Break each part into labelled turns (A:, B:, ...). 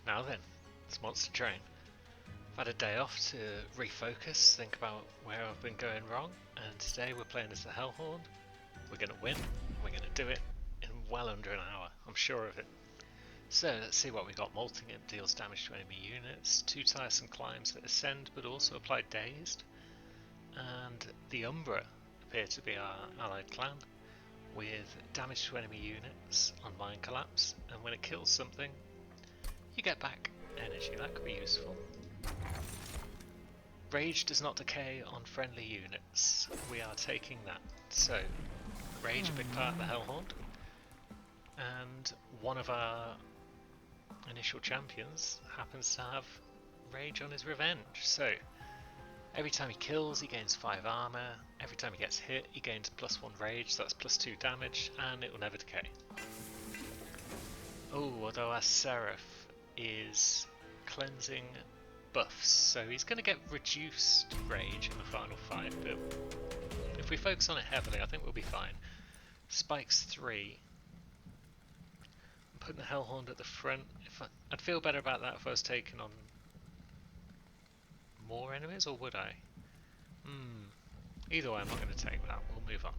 A: Now then, it's Monster Train. I've had a day off to refocus, think about where I've been going wrong, and today we're playing as the Hellhorn. We're going to win, we're going to do it in well under an hour, I'm sure of it. So let's see what we got. Molting Imp deals damage to enemy units, 2 tiresome climbs that ascend but also apply dazed, and the Umbra appear to be our allied clan, with damage to enemy units on Mine Collapse, and when it kills something, you get back energy. That could be useful. Rage does not decay on friendly units. We are taking that. So, Rage, a big part of the Hellhorn, and one of our initial champions happens to have Rage on his revenge. So, every time he kills, he gains 5 armor. Every time he gets hit, he gains +1 Rage, so that's +2 damage, and it will never decay. Oh, although our Seraph is cleansing buffs, so he's going to get reduced Rage in the final fight, but if we focus on it heavily, I think we'll be fine. Spikes 3. I'm putting the Hellhorn at the front. I'd feel better about that if I was taking on more enemies, or would I? Either way, I'm not going to take that. We'll move on.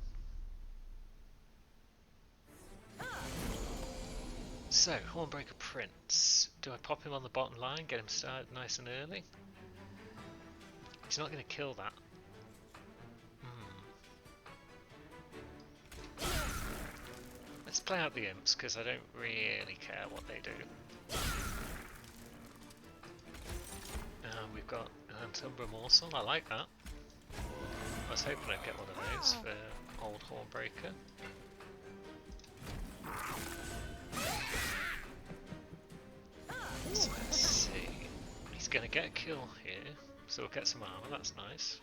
A: So, Hornbreaker Prince. Do I pop him on the bottom line, get him started nice and early? He's not going to kill that. Let's play out the imps, because I don't really care what they do. We've got an Antumbra Morsel, I like that. I was hoping I'd get one of those for old Hornbreaker. So let's see. He's going to get a kill here, so we'll get some armor, that's nice.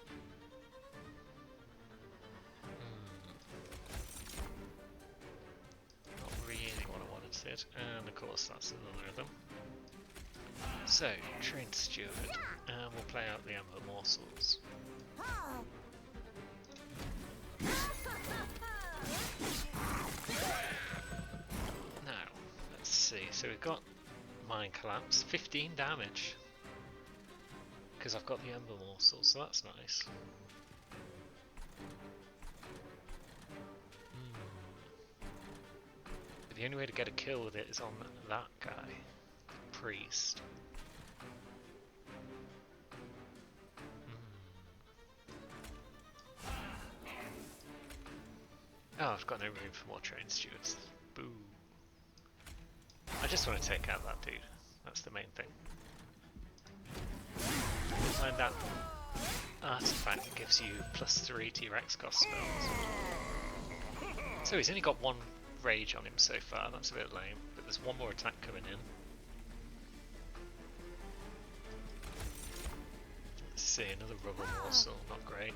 A: Not really what I wanted, and of course that's another of them. So, Trained Steward, and we'll play out the Ember Morsels. Now, let's see, so we've got Mine Collapse, 15 damage, because I've got the Ember Morsel, so that's nice. But the only way to get a kill with it is on that guy, Priest. Oh, I've got no room for more Trained Stewards. Boo. I just want to take out that dude. That's the main thing. Find that artifact that gives you +3 to your X-Cost spells. So he's only got 1 Rage on him so far, that's a bit lame, but there's 1 more attack coming in. Let's see, another Rubble Morsel, not great.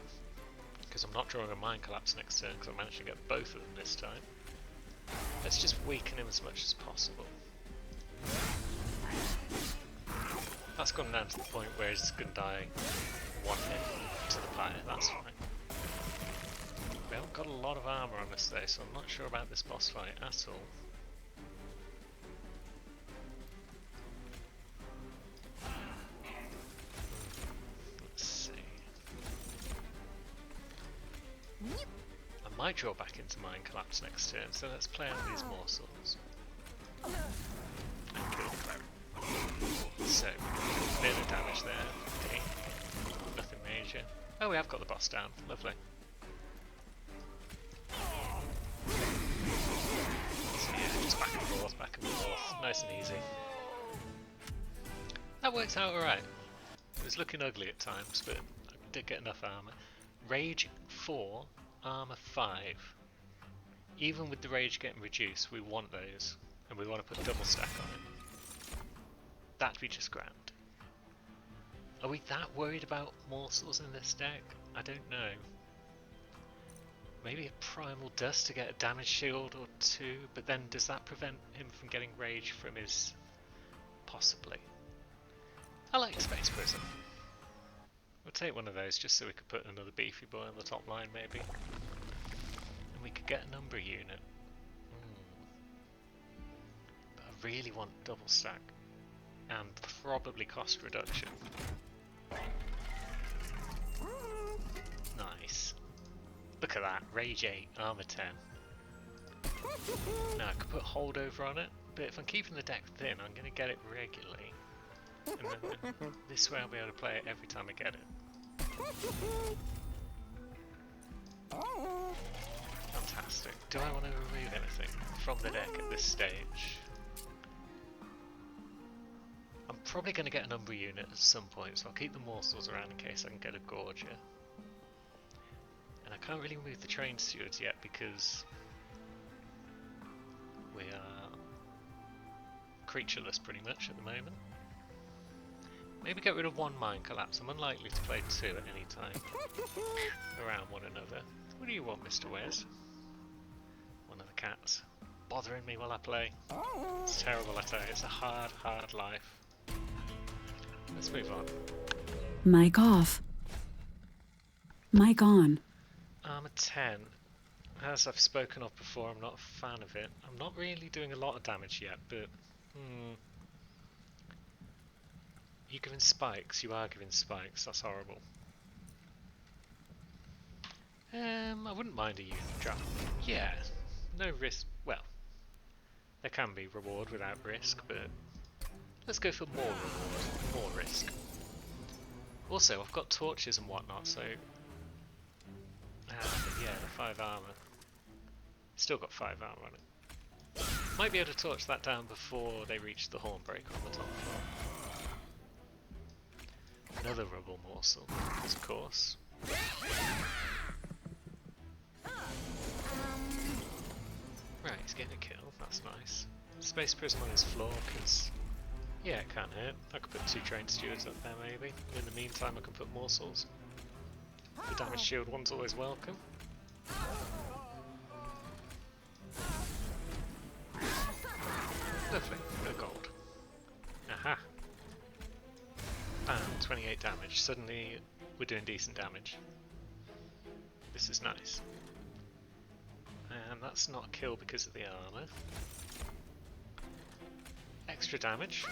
A: Because I'm not drawing a Mine Collapse next turn, because I managed to get both of them this time. Let's just weaken him as much as possible. That's gone down to the point where he's going to die 1 hit to the pyre, that's fine. We haven't got a lot of armour on us though, so I'm not sure about this boss fight at all. Let's see. I might draw back into Mine Collapse next turn, so let's play out these morsels. And kill the cleric. So, a bit of damage there. Okay. Nothing major. Oh, we have got the boss down. Lovely. So yeah, just back and forth, nice and easy. That worked out alright. It was looking ugly at times, but I did get enough armour. Rage 4, armour 5. Even with the rage getting reduced, we want those, and we want to put double stack on it. That'd be just grand. Are we that worried about morsels in this deck? I don't know. Maybe a Primal Dust to get a damage shield or 2, but then does that prevent him from getting rage from his... possibly. I like Space Prism. We'll take one of those just so we could put another beefy boy on the top line maybe. And we could get a number unit. But I really want double stack. and probably cost reduction. Nice. Look at that, Rage 8, Armor 10. Now I could put holdover on it, but if I'm keeping the deck thin, I'm going to get it regularly. And then this way I'll be able to play it every time I get it. Fantastic. Do I want to remove anything from the deck at this stage? I'm probably going to get an Umbra unit at some point, so I'll keep the morsels around in case I can get a Gorgin. And I can't really move the trained stewards yet because we are creatureless pretty much at the moment. Maybe get rid of one Mind Collapse. I'm unlikely to play two at any time around one another. What do you want, Mr. Wes? One of the cats. Bothering me while I play. It's terrible, I tell you. It's a hard, hard life. Let's move on.
B: Mic off. Mic on.
A: Armor 10. As I've spoken of before, I'm not a fan of it. I'm not really doing a lot of damage yet, but... You're giving spikes. You are giving spikes. That's horrible. I wouldn't mind a unit drop. Yeah. No risk. Well, there can be reward without risk, but let's go for more reward, more risk. Also, I've got torches and whatnot, so yeah, the 5 armor. Still got 5 armor on it. Might be able to torch that down before they reach the Hornbreaker on the top floor. Another rubble morsel, of course. Right, he's getting a kill, that's nice. Space Prism on his floor, because, yeah, it can't hurt. I could put 2 trained stewards up there maybe. In the meantime I can put morsels. The damage shield one's always welcome. Lovely, bit of gold. Aha! Bam, 28 damage. Suddenly we're doing decent damage. This is nice. And that's not a kill because of the armor. Extra damage.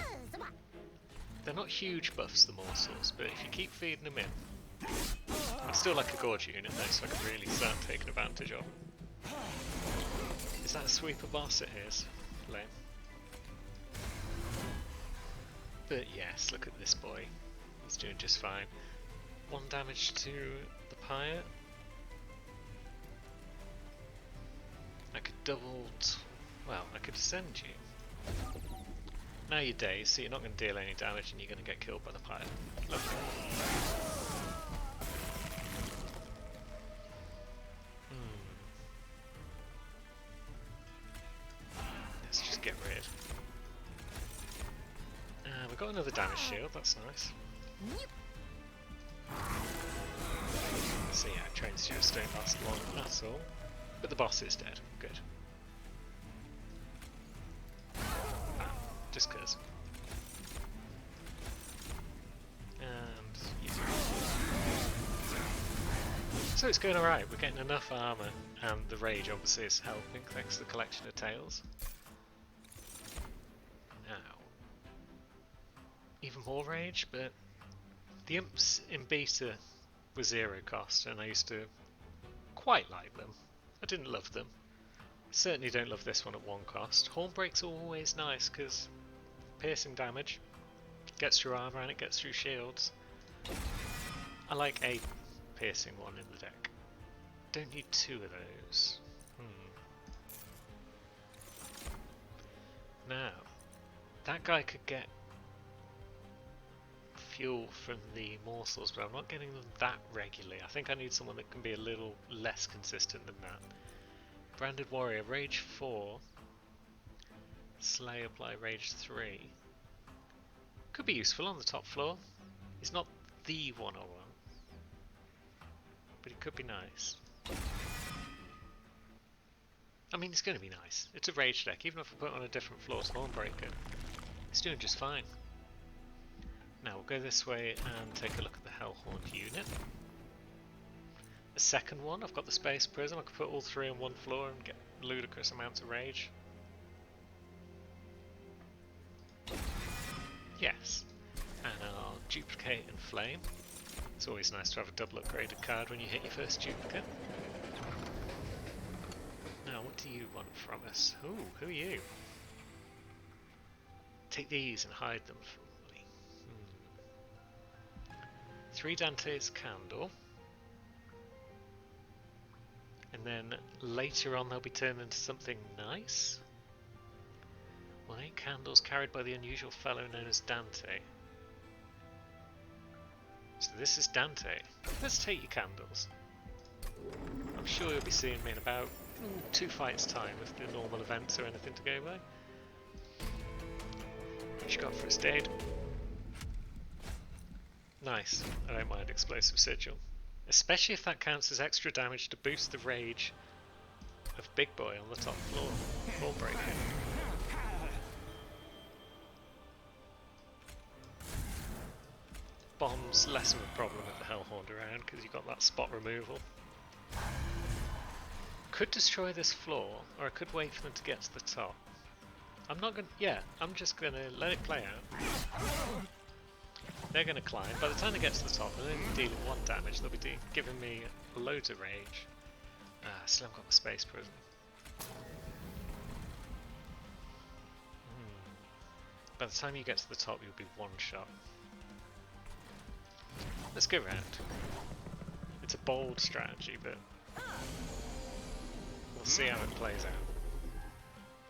A: They're not huge buffs, the morsels, but if you keep feeding them in... I'd still like a Gorgin unit though, so I can really start taking advantage of them. Is that a sweeper boss? It is. Lame. But yes, look at this boy. He's doing just fine. 1 damage to the Pyre. I could double... well, I could send you. Now you're dazed, so you're not going to deal any damage and you're going to get killed by the Pyre. Lovely. Let's just get rid. We've got another damage shield, that's nice. So yeah, train stewards don't last long at all. But the boss is dead. Good. Just cause. And yeah. So it's going alright, we're getting enough armour, and the rage obviously is helping thanks to the collection of tails. Now, even more rage, but the imps in beta were 0 cost, and I used to quite like them. I didn't love them. Certainly don't love this one at 1 cost. Hornbreak's always nice because piercing damage gets through armor and it gets through shields. I like a piercing one in the deck. Don't need 2 of those. Now, that guy could get fuel from the morsels, but I'm not getting them that regularly. I think I need someone that can be a little less consistent than that. Branded Warrior, Rage 4. Slay, apply Rage 3. Could be useful on the top floor. He's not the one I want, but it could be nice. I mean, it's going to be nice. It's a Rage deck, even if I put it on a different floor to Hornbreaker. It's doing just fine. Now we'll go this way and take a look at the Hellhorn unit. A second one, I've got the Space Prism, I could put all 3 on one floor and get ludicrous amounts of rage. Yes. And I'll duplicate and flame. It's always nice to have a double upgraded card when you hit your first duplicate. Now, what do you want from us? Ooh, who are you? Take these and hide them from me. 3 Dante's Candle. And then later on they'll be turned into something nice. 8 candles carried by the unusual fellow known as Dante. So this is Dante. Let's take your candles. I'm sure you'll be seeing me in about 2 fights time if the normal events or anything to go by. What you got for first aid? Nice. I don't mind explosive sigil. Especially if that counts as extra damage to boost the rage of Big Boy on the top floor. Ball breaking. Bombs less of a problem with the Hellhound around because you've got that spot removal. Could destroy this floor, or I could wait for them to get to the top. I'm not gonna. Yeah, I'm just gonna let it play out. They're gonna climb. By the time they get to the top, they're only dealing 1 damage. They'll be giving me loads of rage. Still haven't got my space prism. By the time you get to the top, you'll be 1 shot. Let's go round. It's a bold strategy, but we'll see how it plays out.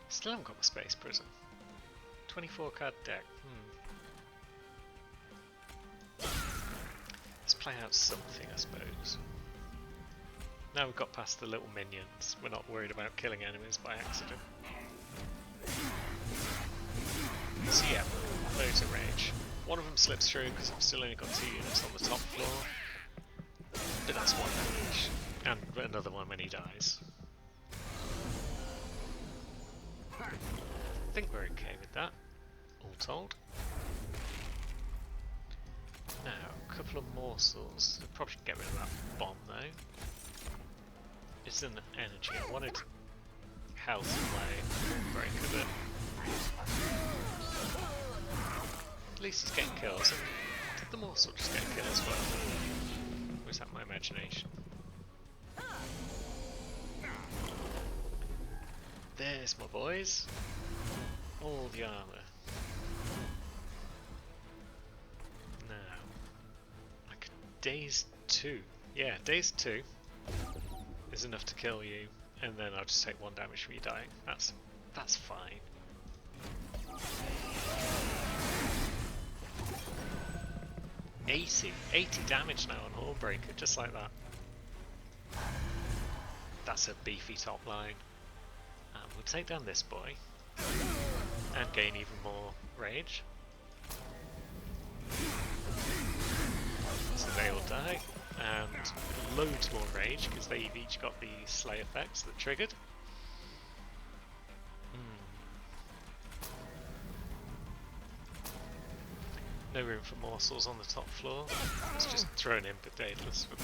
A: Still haven't got my space prism. 24 card deck. Let's play out something, I suppose. Now we've got past the little minions, we're not worried about killing enemies by accident. So yeah, loads of rage. One of them slips through because I've still only got 2 units on the top floor. But that's 1 damage. And another one when he dies. I think we're okay with that, all told. Now, a couple of morsels. I probably should get rid of that bomb though. It's an energy. I wanted health in my breaker, but at least he's getting kills. And did the morsel just get a kill as well? Or is that my imagination? There's my boys. All the armour. Now, I could daze 2. Yeah, daze 2 is enough to kill you, and then I'll just take 1 damage from you dying. That's fine. $80 damage now on Hornbreaker, just like that. That's a beefy top line. We'll take down this boy and gain even more rage. So they all die, and loads more rage because they've each got the slay effects that triggered. No room for morsels on the top floor. It's just thrown in but Daedalus for the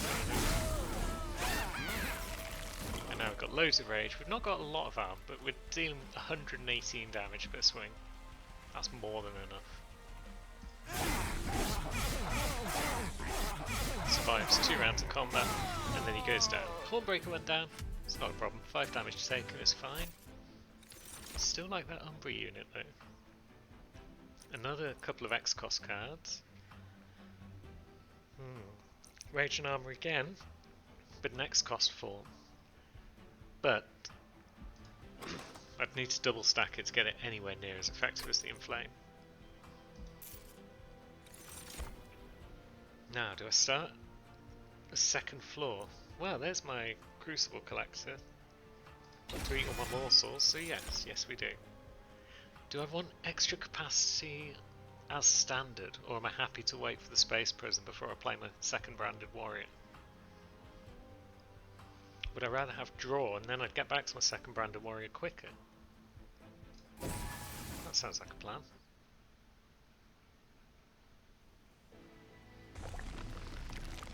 A: and now we've got loads of rage. We've not got a lot of arm, but we're dealing 118 damage per swing. That's more than enough. Survives 2 rounds of combat, and then he goes down. Hornbreaker went down. It's not a problem. 5 damage taken is fine. Still like that Umbra unit though. Another couple of X-Cost cards. Rage and Armour again, but an X-Cost form. But I'd need to double stack it to get it anywhere near as effective as the Inflame. Now, do I start the 2nd floor? Well, there's my Crucible Collector. To eat all my morsels, so yes we do. Do I want extra capacity as standard, or am I happy to wait for the Space Prism before I play my 2nd Branded Warrior? Would I rather have draw and then I'd get back to my 2nd Branded Warrior quicker? That sounds like a plan.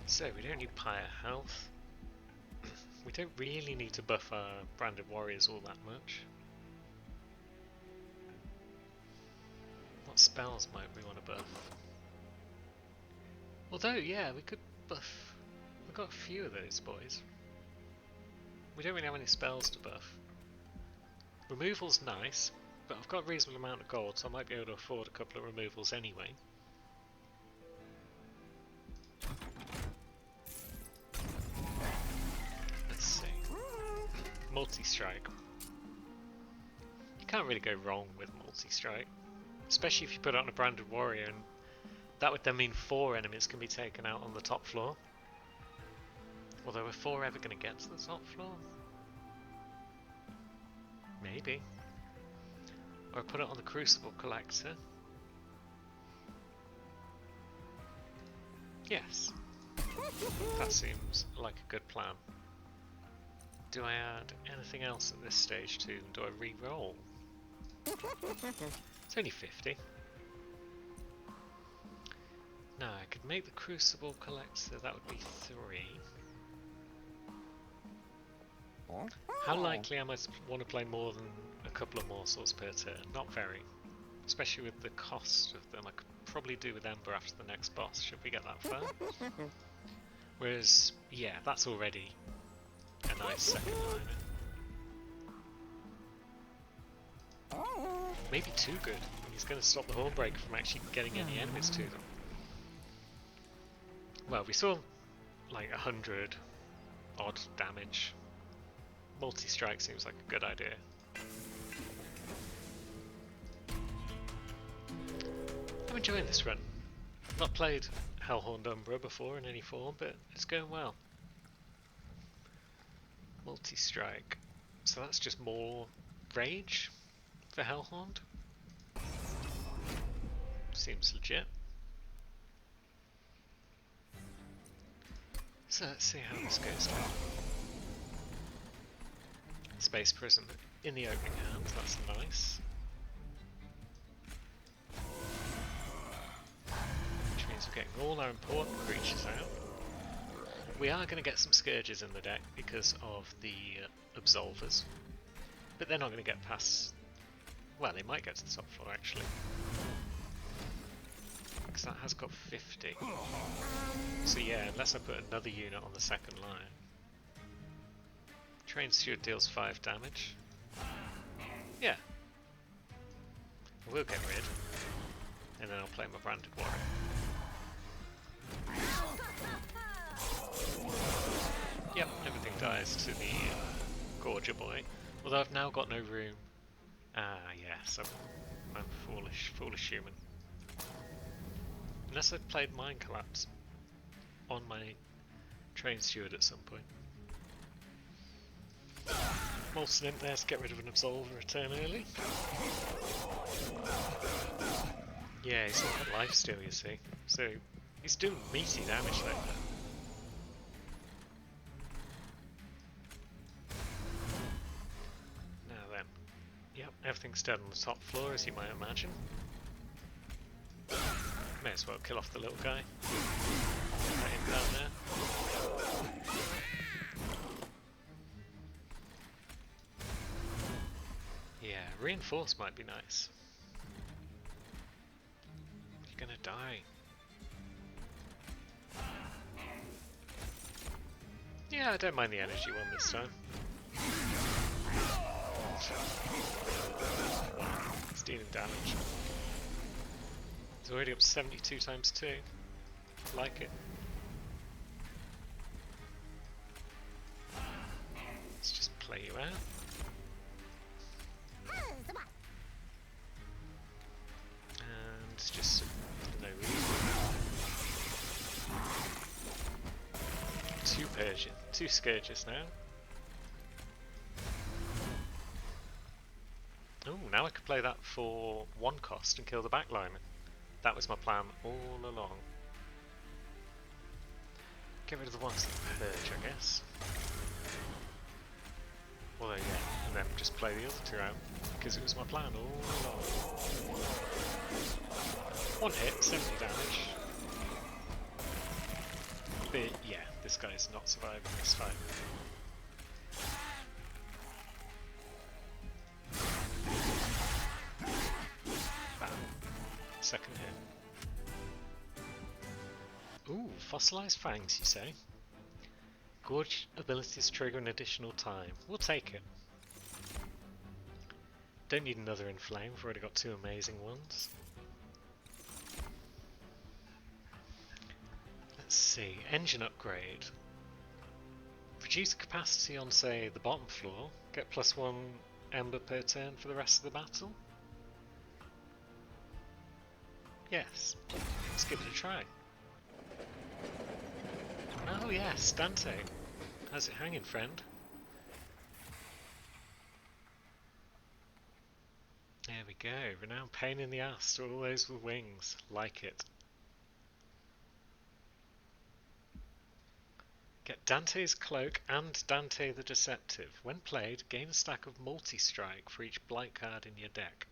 A: So we don't need Pyre Health. We don't really need to buff our Branded Warriors all that much. What spells might we want to buff? Although, yeah, we could buff. We've got a few of those boys. We don't really have any spells to buff. Removal's nice, but I've got a reasonable amount of gold, so I might be able to afford a couple of removals anyway. Let's see. Multi-strike. You can't really go wrong with multi-strike, especially if you put it on a branded warrior, and that would then mean 4 enemies can be taken out on the top floor. Although, are 4 ever going to get to the top floor? Maybe. Or put it on the Crucible Collector. Yes. That seems like a good plan. Do I add anything else at this stage to them? Do I re-roll? It's only 50. No, I could make the Crucible Collector, that would be 3. How likely am I to want to play more than a couple of morsels per turn? Not very. Especially with the cost of them. I could probably do with Ember after the next boss, should we get that far. Whereas, yeah, that's already a nice second liner. Maybe too good. He's going to stop the Hornbreaker from actually getting any enemies to them. Well, we saw like 100 odd damage. Multi-strike seems like a good idea. I'm enjoying this run. I've not played Hellhorned Umbra before in any form, but it's going well. Multi-strike. So that's just more rage for Hellhorned. Seems legit. So let's see how this goes down. Space Prism in the opening hand, that's nice. Which means we're getting all our important creatures out. We are going to get some Scourges in the deck because of the Absolvers. But they're not going to get past... Well, they might get to the top floor actually. Because that has got 50. So yeah, unless I put another unit on the second line. Trained Steward deals 5 damage. Yeah. We'll get rid. And then I'll play my Branded Warrior. Yep, everything dies to the Gorgin boy. Although I've now got no room. Ah, yes, I'm a foolish human. Unless I'd played Mind Collapse on my Trained Steward at some point. Molten Imp there to get rid of an Absolver a turn early. Yeah, he's not got lifesteal, you see. So he's doing meaty damage like that. Now then. Yep, everything's dead on the top floor, as you might imagine. May as well kill off the little guy. Get him down there. Yeah, reinforce might be nice. You're gonna die. Yeah, I don't mind the energy one this time. It's dealing damage. It's already up 72 times 2. Like it. Let's just play you out. And it's just no reason. 2 Persian, 2 Scourges now. Oh, now I could play that for 1 cost and kill the backlineman. That was my plan all along. Get rid of the ones that purge, I guess. Although, yeah, and then just play the other 2 out, because it was my plan all along. 1 hit, 70 damage. But yeah, this guy's not surviving this fight. Bam. second hit. Ooh, fossilized fangs, you say? Gorge abilities trigger an additional time. We'll take it. Don't need another inflame, we've already got 2 amazing ones. Let's see, engine upgrade. Reduce capacity on, say, the bottom floor. Get +1 ember per turn for the rest of the battle. Yes, let's give it a try. Oh yes, Dante. How's it hanging, friend? There we go. Renowned pain in the ass to all those with wings. Like it. Get Dante's Cloak and Dante the Deceptive. When played, gain a stack of multi-strike for each blight card in your deck.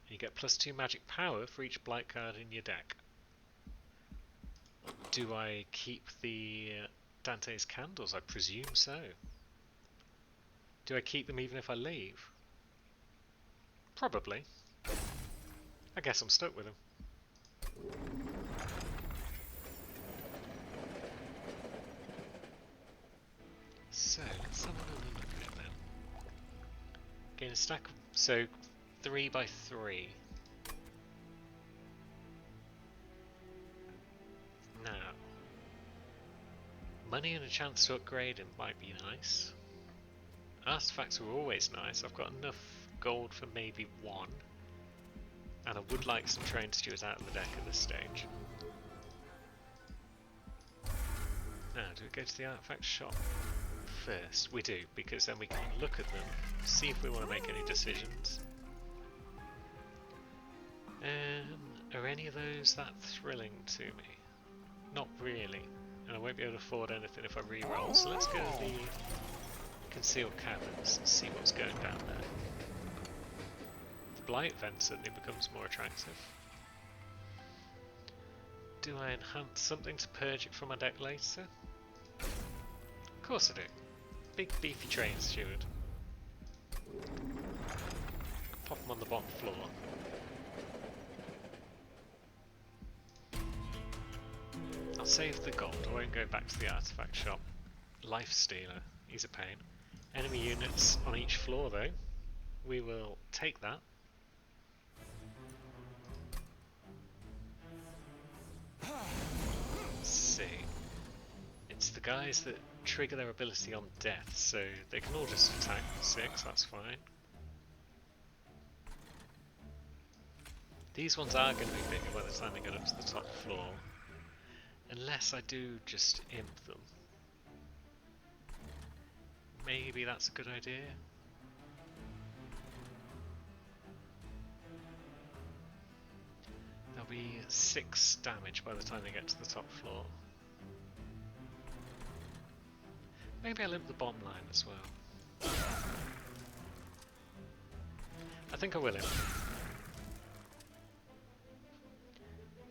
A: And you get +2 magic power for each blight card in your deck. Do I keep the Dante's Candles? I presume so. Do I keep them even if I leave? Probably. I guess I'm stuck with them. So, let's have another look at it then. Gain a stack of, so 3 by 3. Now, money and a chance to upgrade him might be nice. Artifacts are always nice. I've got enough gold for maybe 1. And I would like some trained stewards out of the deck at this stage. Now, do we go to the artifact shop first? We do, because then we can look at them, see if we want to make any decisions. Are any of those that thrilling to me? Not really, and I won't be able to afford anything if I re-roll, so let's go to the concealed caverns and see what's going down there. The blight event certainly becomes more attractive. Do I enhance something to purge it from my deck later? Of course I do. Big beefy train steward. Pop them on the bottom floor. I'll save the gold, I won't go back to the artifact shop. Life Stealer, he's a pain. Enemy units on each floor though. We will take that. Let's see. It's the guys that trigger their ability on death, so they can all just attack for 6, that's fine. These ones are going to be bigger by the time they get up to the top floor. Unless I do just imp them. Maybe that's a good idea. There'll be 6 damage by the time they get to the top floor. Maybe I'll imp the bomb line as well. I think I will imp.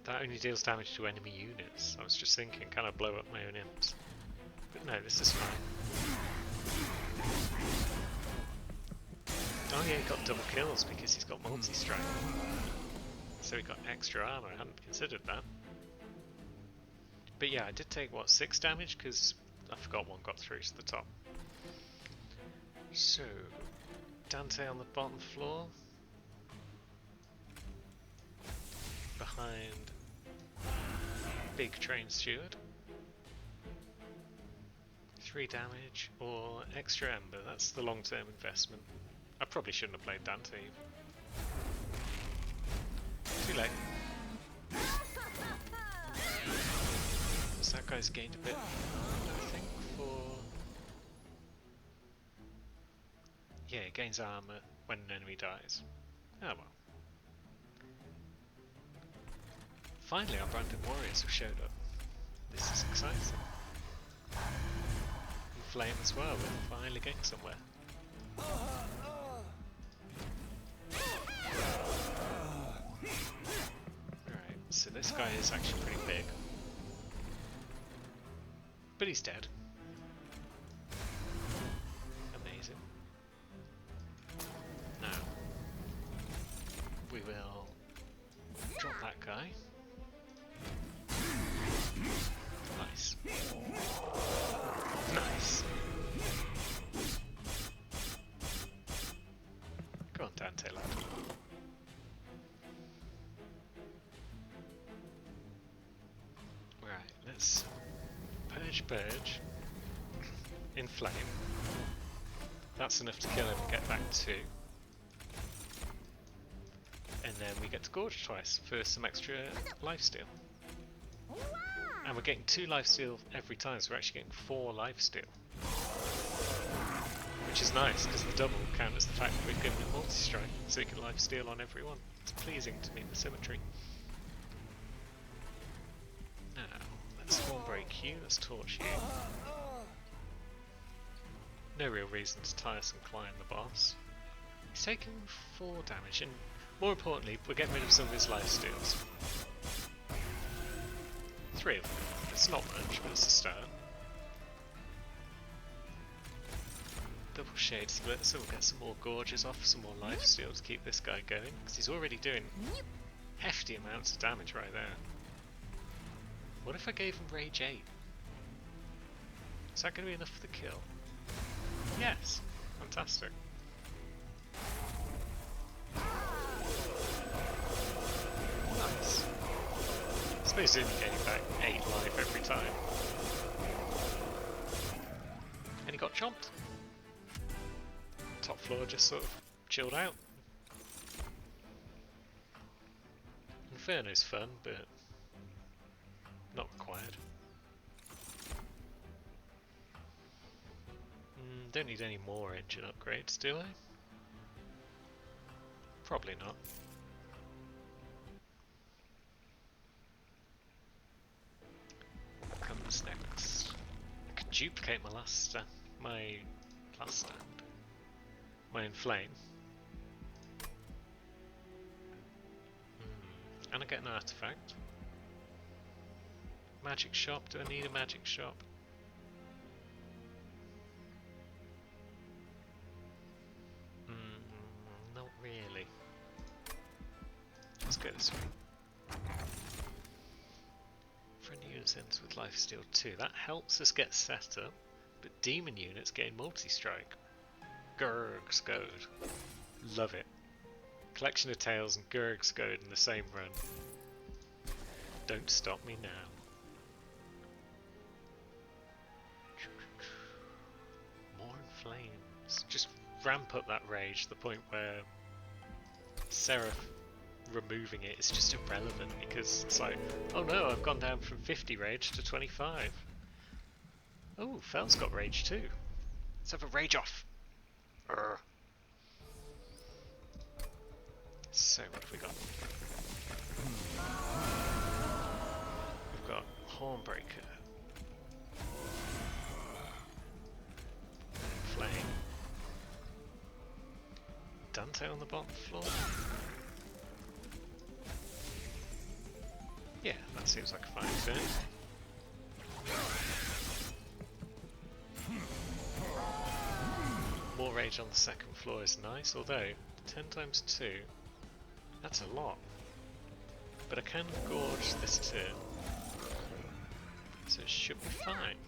A: That only deals damage to enemy units. I was just thinking, can I blow up my own imps? But no, this is fine. Oh yeah, he got double kills because he's got multi-strike. So he got extra armor, I hadn't considered that. But yeah, I did take, what, 6 damage? Because I forgot one got through to the top. So, Dante on the bottom floor. Behind Big Train Steward. 3 damage or extra ember, that's the long-term investment. I probably shouldn't have played Dante. Too late. So that guy's gained a bit, I think, for... Yeah, it gains armor when an enemy dies. Oh well. Finally our branded warriors have showed up. This is exciting. And Flame as well, we're finally getting somewhere. Alright, so this guy is actually pretty big. But he's dead. Amazing. Now, we will drop that guy. let's purge, inflame. That's enough to kill him and get back 2. And then we get to gorge twice for some extra lifesteal. And we're getting 2 lifesteal every time, so we're actually getting 4 lifesteal. Which is nice, because the double counters the fact that we've given it multi-strike, so we can lifesteal on everyone. It's pleasing to me, the symmetry. Now, let's form break you, let's torch you. No real reason to tiresome climb the boss. He's taking 4 damage, and more importantly, we're getting rid of some of his lifesteals. 3 of them. It's not much, but it's a start. Double shade split, so we'll get some more gorges off, some more lifesteal to keep this guy going, because he's already doing hefty amounts of damage right there. What if I gave him Rage 8? Is that going to be enough for the kill? Yes! Fantastic. Nice. I suppose he's only getting back 8 life every time. And he got chomped. Top floor just sort of chilled out. Inferno's fun, but not required. Don't need any more engine upgrades, do I? Probably not. What comes next? I could duplicate my last stand. My inflame. And I get an artifact. Magic shop, do I need a magic shop? Not really. Let's go this way. Friendly units ends with lifesteal 2. That helps us get set up, but demon units gain multi-strike. Gurg's Goad. Love it. Collection of Tails and Gurg's Goad in the same run. Don't stop me now. More inflames. Just ramp up that rage to the point where Seraph removing it is just irrelevant, because it's like, oh no, I've gone down from 50 rage to 25. Oh, Fel's got rage too. Let's have a rage off. Urgh. So what have we got? We've got Hornbreaker, Flame, Dante on the bottom floor. Yeah, that seems like a fine fit. More rage on the second floor is nice, although 10 times 2, that's a lot. But I can gorge this turn, so it should be fine.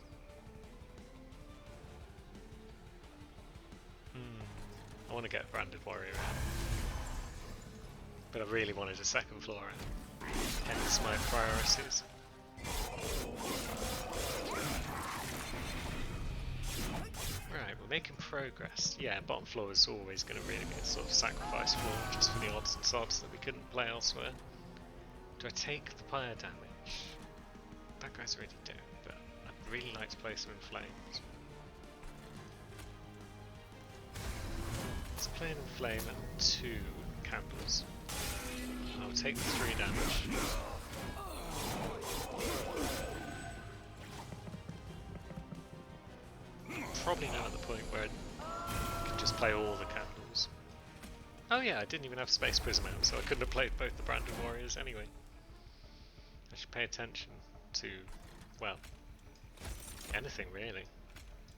A: I want to get a Branded Warrior out, but I really wanted a second floor out, hence my priorities. Right, we're making progress. Yeah, bottom floor is always going to really be a sort of sacrifice floor, just for the odds and sods that we couldn't play elsewhere. Do I take the pyre damage? That guy's already dead, but I'd really like to play some inflames. Let's play an inflame at 2 candles. I'll take the 3 damage. Probably now at the point where I can just play all the candles. Oh yeah, I didn't even have Space Prism out, so I couldn't have played both the Branded Warriors anyway. I should pay attention to, well, anything really.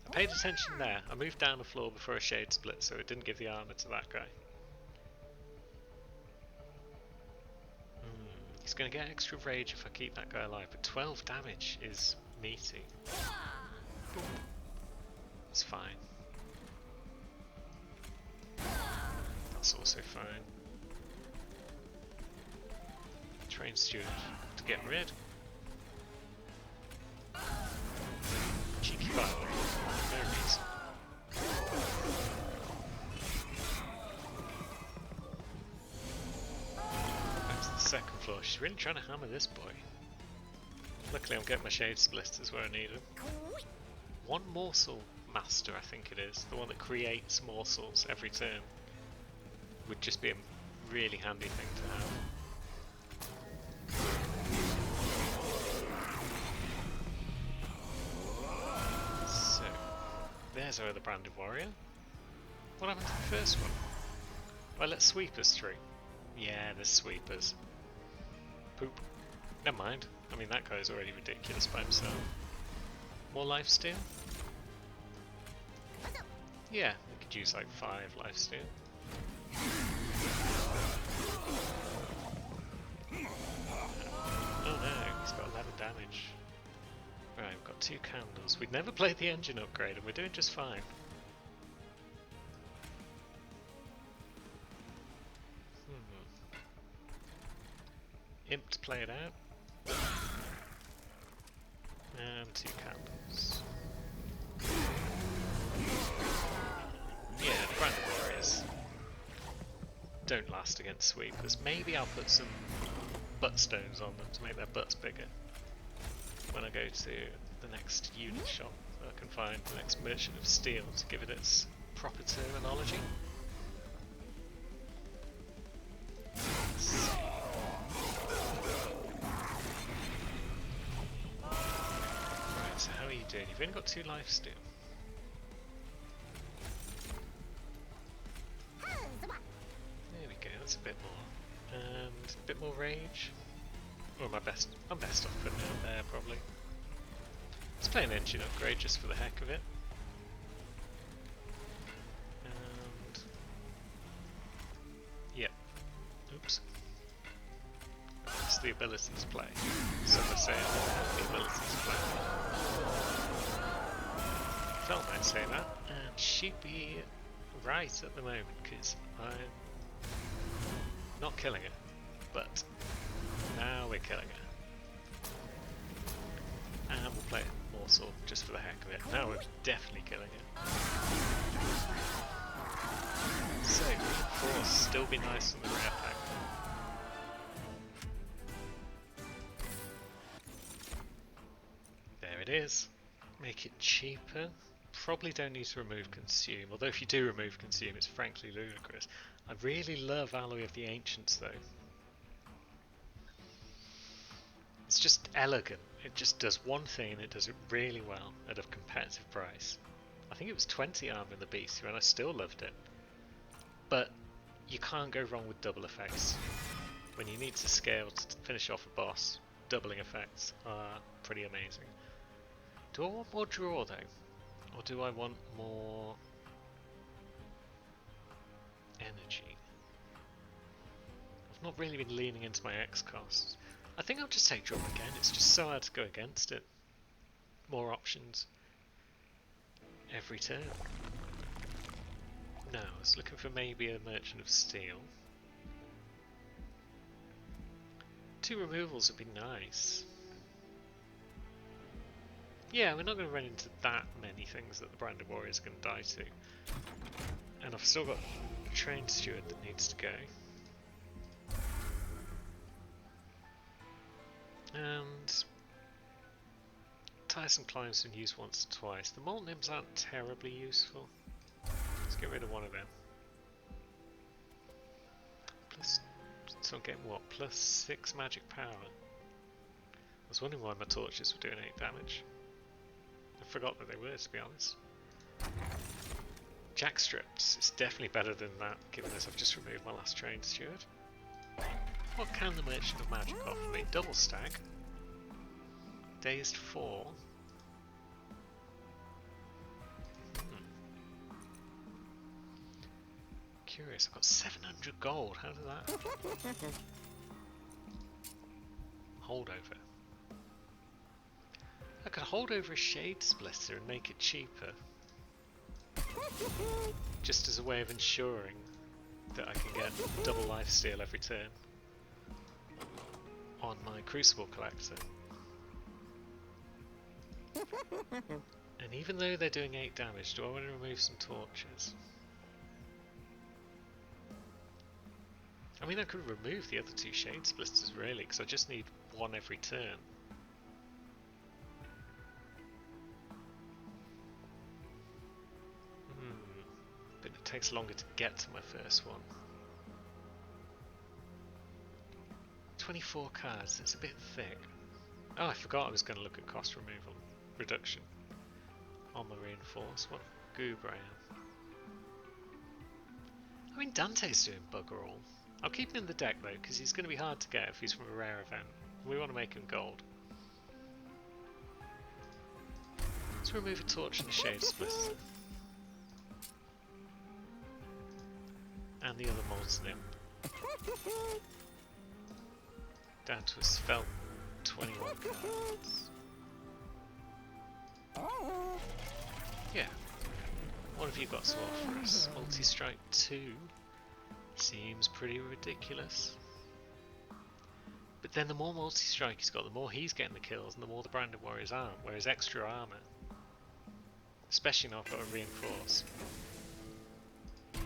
A: I paid attention there. I moved down the floor before a shade split, so it didn't give the armor to that guy. He's going to get extra rage if I keep that guy alive, but 12 damage is meaty. Boop. It's fine. That's also fine. Train Steward to get rid. violent. No reason. Back to the second floor. She's really trying to hammer this boy. Luckily I'm getting my shade splitters where I need them. One morsel master, I think it is. The one that creates morsels every turn. Would just be a really handy thing to have. So, there's our other branded warrior. What happened to the first one? Well, let's sweepers through. Yeah, there's sweepers. Poop. Never mind. I mean, that guy's already ridiculous by himself. More lifesteal? Yeah, we could use like 5 lifesteal. Oh no, he's got 11 damage. Right, we've got 2 candles. We've never played the engine upgrade and we're doing just fine. Imp to play it out. And 2 candles. Yeah, the branded warriors don't last against sweepers. Maybe I'll put some butt stones on them to make their butts bigger when I go to the next unit shop. I can find the next merchant of steel to give it its proper terminology. Right, so how are you doing? You've only got 2 life steal. There we go, that's a bit more. And a bit more rage. Or am I best? I'm best off putting it out there, probably. Let's play an engine upgrade just for the heck of it. And... yep. Oops. It's the ability to play. Some are saying the ability to play. Felt I'd say that, and she'd be right at the moment, because I'm not killing her, but now we're killing her. And we'll play it morsel just for the heck of it. Now we're definitely killing it. So, reinforce, still be nice on the rare pack. There it is. Make it cheaper. Probably don't need to remove consume, although if you do remove consume it's frankly ludicrous. I really love Alloy of the Ancients though. It's just elegant. It just does one thing and it does it really well at a competitive price. I think it was 20 armor in the beast and I still loved it. But you can't go wrong with double effects. When you need to scale to finish off a boss, doubling effects are pretty amazing. Do I want more draw though? Or do I want more energy? I've not really been leaning into my X costs. I think I'll just take draw again, it's just so hard to go against it. More options every turn. No, I was looking for maybe a Merchant of Steel. 2 removals would be nice. Yeah, we're not going to run into that many things that the Branded Warrior is going to die to. And I've still got a Trained Steward that needs to go. And Tiresome Climb's been used once or twice. The Molten Imps aren't terribly useful. Let's get rid of one of them. Plus, so I'm getting what? Plus 6 magic power. I was wondering why my torches were doing 8 damage. I forgot that they were, to be honest. Jackstrips is definitely better than that, given as I've just removed my last Trained Steward. What can the Merchant of Magic offer me? Double stack. Dazed 4. Curious, I've got 700 gold. How did that happen? Holdover. I could hold over a Shade Splitter and make it cheaper. Just as a way of ensuring that I can get double lifesteal every turn on my Crucible Collector. And even though they're doing 8 damage, do I want to remove some torches? I mean, I could remove the other 2 shade splitters really, because I just need 1 every turn. But it takes longer to get to my first one. 24 cards, it's a bit thick. Oh, I forgot I was going to look at cost removal reduction on my reinforcement. Goober I am. I mean, Dante's doing bugger all. I'll keep him in the deck though, because he's going to be hard to get if he's from a rare event. We want to make him gold. Let's remove a torch and a shade splitter. And the other molten imp. Down to a spell 21 cards. Yeah. What have you got to offer us? Multi-strike 2. Seems pretty ridiculous. But then the more multi-strike he's got, the more he's getting the kills and the more the Branded Warriors aren't. Whereas extra armor, especially now I've got to reinforce. I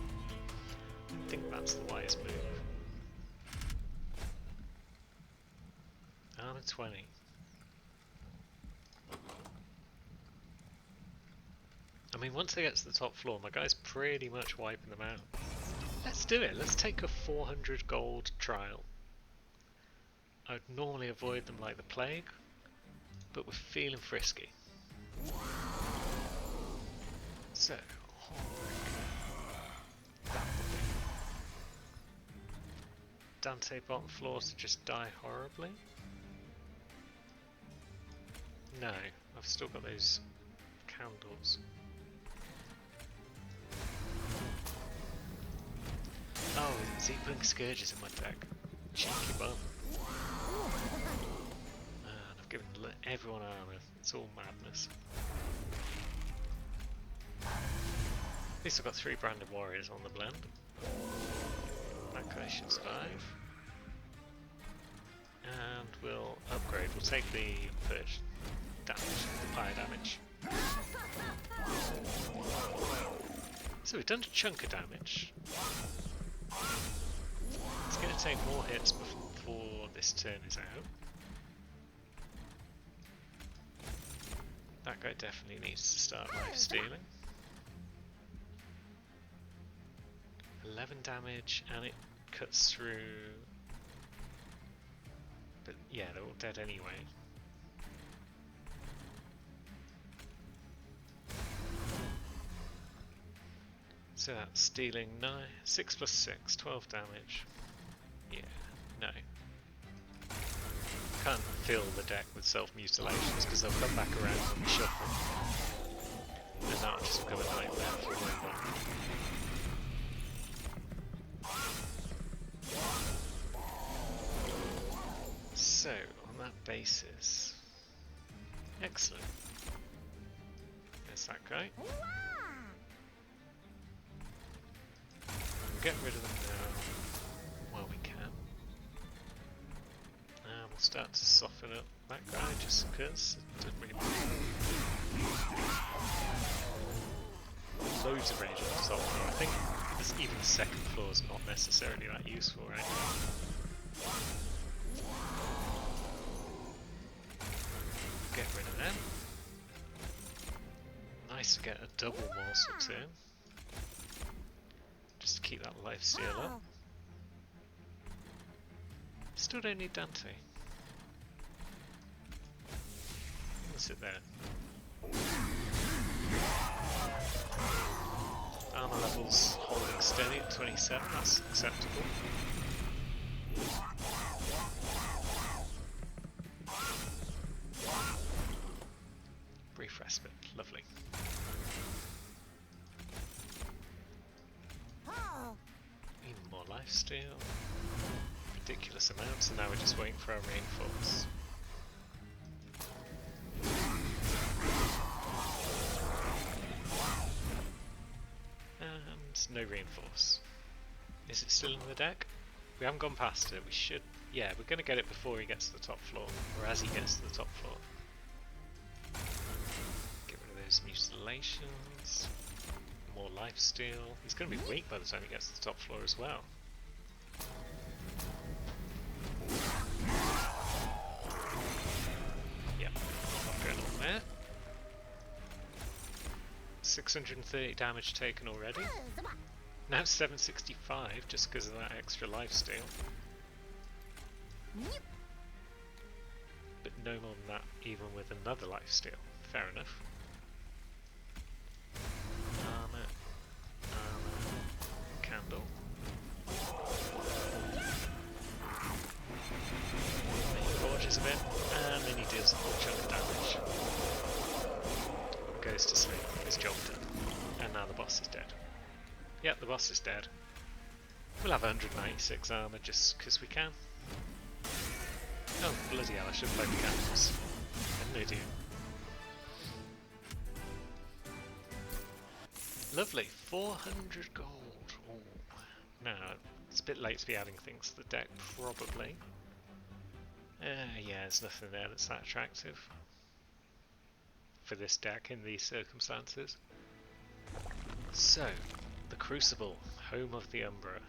A: think that's the wise move. Armor 20. I mean, once they get to the top floor, my guy's pretty much wiping them out. Let's do it. Let's take a 400 gold trial. I would normally avoid them like the plague, but we're feeling frisky. So, Dante bottom floor to just die horribly? No, I've still got those candles. Oh, is he putting scourges in my deck? Cheeky bum. And I've given everyone armor. It's all madness. At least I've got 3 Branded Warriors on the blend. That guy should survive. And we'll upgrade. We'll take the first damage, the fire damage. So we've done a chunk of damage. It's going to take more hits before this turn is out. That guy definitely needs to start life stealing. 11 damage and it cuts through. But yeah, they're all dead anyway. So that's stealing 6 plus 6, 12 damage. Yeah, no. Can't fill the deck with self-mutilations because they'll come back around on the shuffle. And that'll just become a nightmare for everyone. So, on that basis... Excellent. There's that guy. Get rid of them now, while we can. And we'll start to soften up that guy just because it doesn't really matter. Loads of range on the top floor. I think even the second floor is not necessarily that useful right now. Get rid of them. Nice to get a double morsel turn. Just to keep that life steal up. Still don't need Dante. I'll sit there. Armor levels holding steady at 27, that's acceptable. Brief respite, lovely. Even more lifesteal. Ridiculous amounts, and now we're just waiting for our reinforce. And no reinforce. Is it still in the deck? We haven't gone past it, we should... Yeah, we're going to get it before he gets to the top floor, or as he gets to the top floor. Get rid of some mutilations, more lifesteal. He's going to be weak by the time he gets to the top floor as well. Yep, not going on there. 630 damage taken already. Now 765 just because of that extra lifesteal. But no more than that even with another lifesteal. Fair enough. Armor, candle. He gorges a bit, and then he deals a whole chunk of damage. Goes to sleep, his job done. And now the boss is dead. Yep, the boss is dead. We'll have 196 armor just because we can. Oh, bloody hell, I should have played the candles. I'm an idiot. Lovely, 400 gold. Ooh. Now, it's a bit late to be adding things to the deck, probably. Yeah, there's nothing there that's that attractive for this deck in these circumstances. So, the Crucible, home of the Umbra.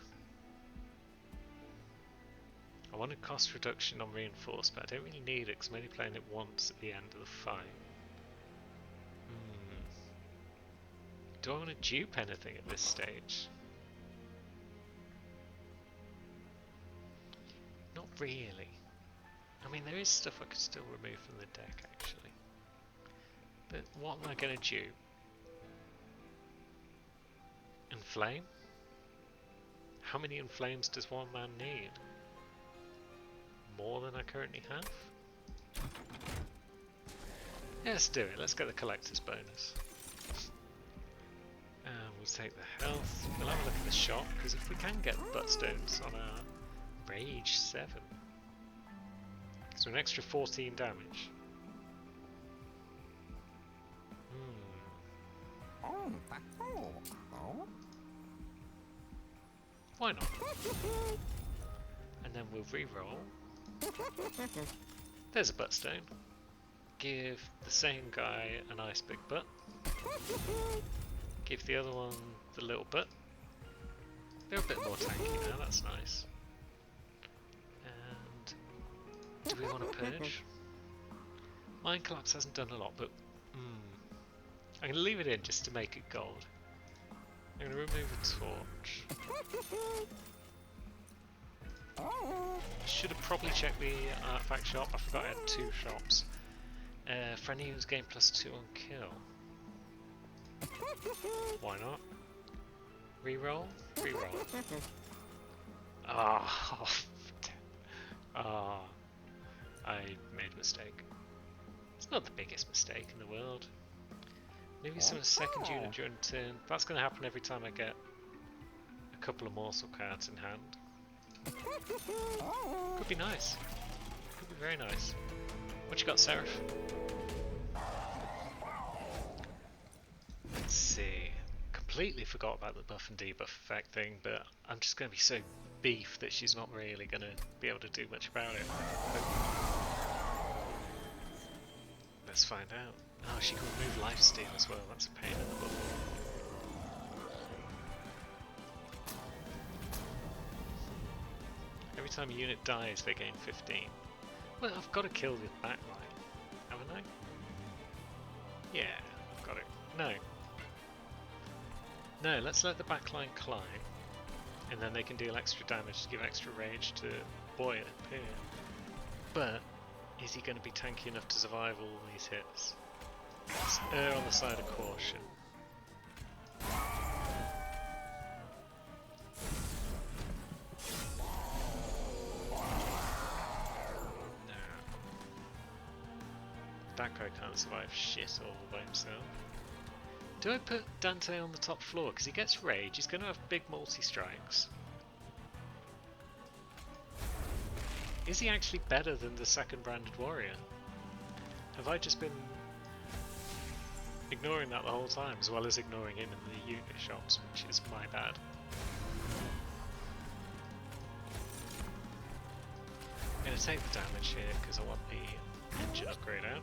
A: I wanted cost reduction on reinforced, but I don't really need it because I'm only playing it once at the end of the fight. Do I want to dupe anything at this stage? Not really. I mean, there is stuff I could still remove from the deck actually. But what am I going to dupe? Inflame? How many inflames does one man need? More than I currently have? Yeah, let's do it. Let's get the collector's bonus. We'll take the health. We'll have a look at the shop, because if we can get buttstones on our rage 7. So an extra 14 damage. Why not? And then we'll re-roll. There's a buttstone. Give the same guy a nice big butt. Give the other one the little butt. They're a bit more tanky now, that's nice. And do we want to purge? Mind Collapse hasn't done a lot, but I'm going to leave it in just to make it gold. I'm going to remove a torch. Should have probably checked the artifact shop. I forgot I had 2 shops. Friendly who's gained +2 on kill. Why not? Reroll? Reroll. Ah, I made a mistake. It's not the biggest mistake in the world. Maybe some second unit during turn. That's going to happen every time I get a couple of morsel cards in hand. Could be nice. Could be very nice. What you got, Seraph? Let's see. Completely forgot about the buff and debuff effect thing, but I'm just going to be so beef that she's not really going to be able to do much about it. Let's find out. Oh, she can remove lifesteal as well. That's a pain in the butt. Every time a unit dies, they gain 15. Well, I've got to kill the backline, haven't I? Yeah, I've got it. No. No, let's let the backline climb, and then they can deal extra damage to give extra rage to Boy appear. But is he going to be tanky enough to survive all these hits? Let's err on the side of caution. That guy can't survive shit all by himself. Do I put Dante on the top floor? Because he gets rage, he's going to have big multi-strikes. Is he actually better than the second branded warrior? Have I just been ignoring that the whole time, as well as ignoring him in the unit shops, which is my bad. I'm going to take the damage here because I want the engine upgrade out.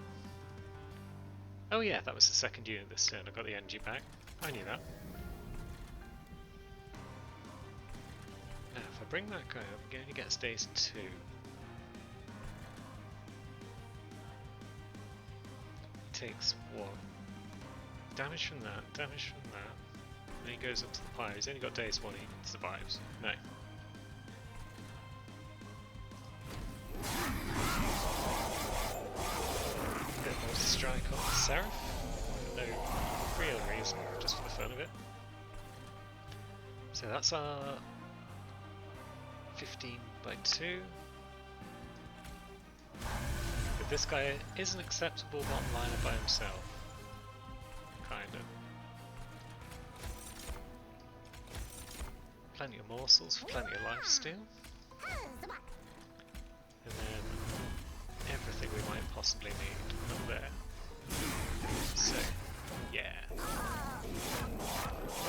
A: Oh yeah, that was the second unit this turn. I got the energy back. I knew that. Now, if I bring that guy up, he only gets days 2. He takes 1. Damage from that, damage from that. Then he goes up to the pyre. He's only got days 1, he survives. No. Bit more to strike on the Seraph. No real reason, just for the fun of it. So that's our 15 by 2. But this guy is an acceptable bottom liner by himself. Kinda. Plenty of morsels for plenty of lifesteal. And then everything we might possibly need up there. So, yeah.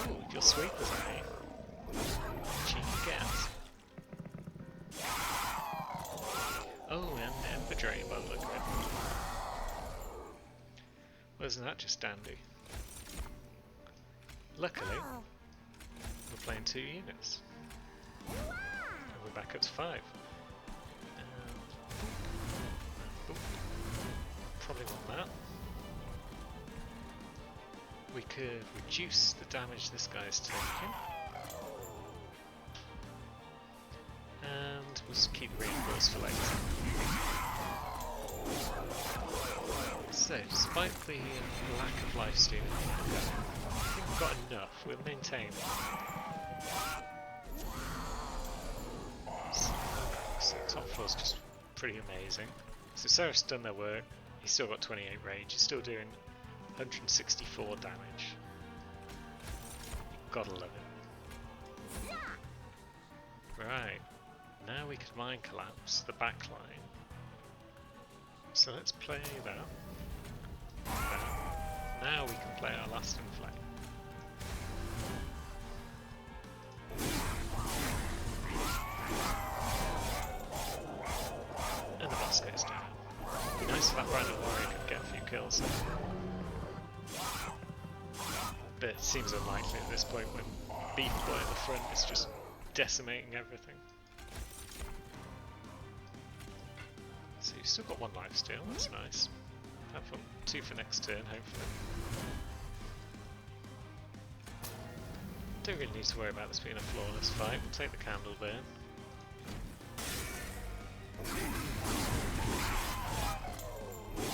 A: Oh, your sweepers, eh? Cheeky gas. Oh, and Ember Drain by the look of it. Well, isn't that just dandy? Luckily, we're playing 2 units. And we're back up to 5. Probably want that. We could reduce the damage this guy's taking. And we'll just keep reinforced for later. So, despite the lack of lifesteal, I think we've got enough. We'll maintain it. So top floor's just pretty amazing. So Seraph's done their work. He's still got 28 rage. He's still doing 164 damage. Gotta love it. Right. Now we could mind collapse the back line. So let's play that. Now we can play our last in flame. And the boss goes down. It'd be nice if that Branded Warrior could get a few kills. But it seems unlikely at this point when Beef Boy at the front is just decimating everything. So you've still got 1 life steal, that's nice. Have fun. 2 for next turn, hopefully. Don't really need to worry about this being a flawless fight. We'll take the candle burn.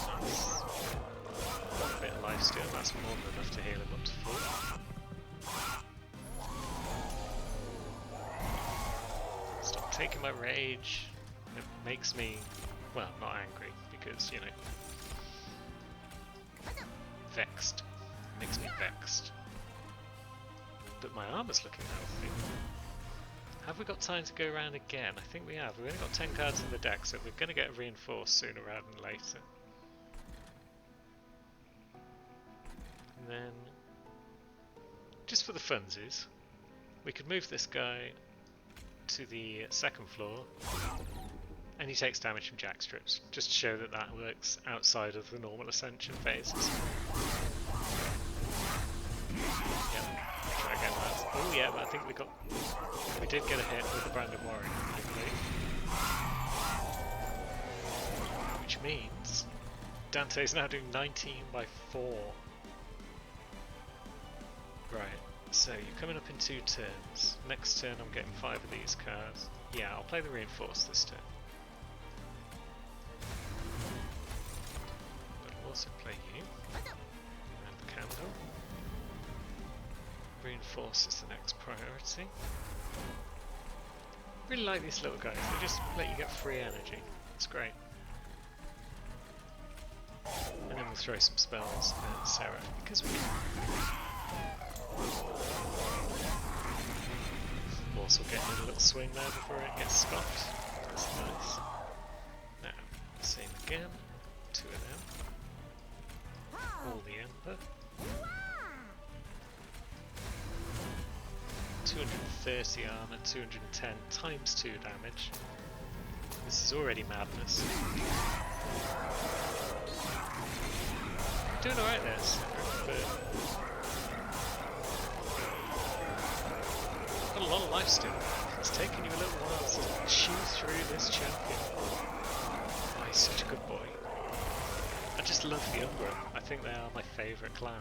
A: Nice. One bit of life steal, that's more than enough to heal him up to full. Stop taking my rage. It makes me, well, not angry, because, you know, vexed. It makes me vexed. But my armor's looking healthy. Have we got time to go around again? I think we have. We've only got 10 cards in the deck, so we're going to get reinforced sooner rather than later. And then, just for the funsies, we could move this guy to the 2nd floor, and he takes damage from jack strips, just to show that that works outside of the normal ascension phases. Yep, try again, lads. Oh yeah, but I think we did get a hit with the Branded Warrior, I believe. Which means Dante's now doing 19 by 4. Right, so you're coming up in 2 turns. Next turn I'm getting 5 of these cards. Yeah, I'll play the Reinforce this turn. But I'll also play you. And the Candle. Reinforce is the next priority. Really like these little guys, they just let you get free energy. It's great. And then we'll throw some spells at Seraph because we can. Also getting in a little swing there before it gets stopped. That's nice. Now, same again. 2 of them. All the Ember. 230 armor, 210 times 2 damage. This is already madness. doing alright there, but got a lot of life still. It's taken you a little while to chew through this champion. Oh, he's such a good boy. I just love the Umbra. I think they are my favourite clan.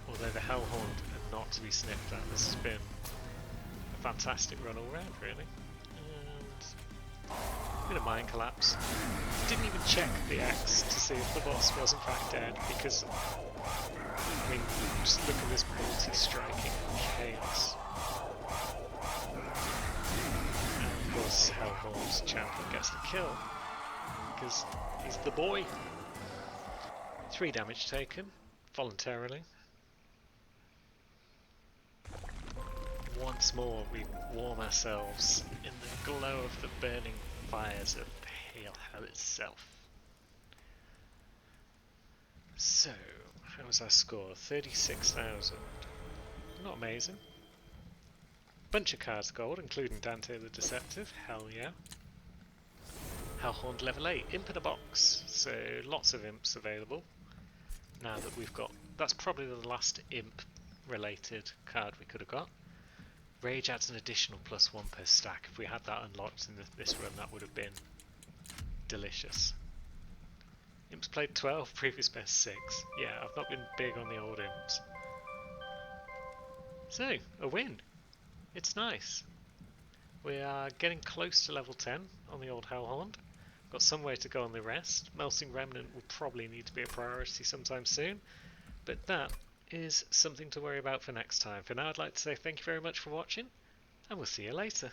A: Although the Hellhound are not to be sniffed at. This has been a fantastic run all round, really. And a bit of mind collapse. Didn't even check the X to see if the boss was in fact dead, because I mean, just look at this multi-striking chaos. And of course, Hellhound's champion gets the kill because he's the boy. 3 damage taken voluntarily. Once more, we warm ourselves in the glow of the burning fires of pale hell itself. So, how was our score? 36,000. Not amazing. Bunch of cards gold, including Dante the Deceptive. Hell yeah. Hellhound level 8. Imp in a box. So, lots of imps available. Now that we've got... That's probably the last imp related card we could have got. Rage adds an additional +1 per stack. If we had that unlocked in this run, that would have been delicious. Imps played 12, previous best 6. Yeah, I've not been big on the old imps. So, a win. It's nice. We are getting close to level 10 on the old Hellhound. Got some way to go on the rest. Melting Remnant will probably need to be a priority sometime soon. But that is something to worry about for next time. For now, I'd like to say thank you very much for watching, and we'll see you later.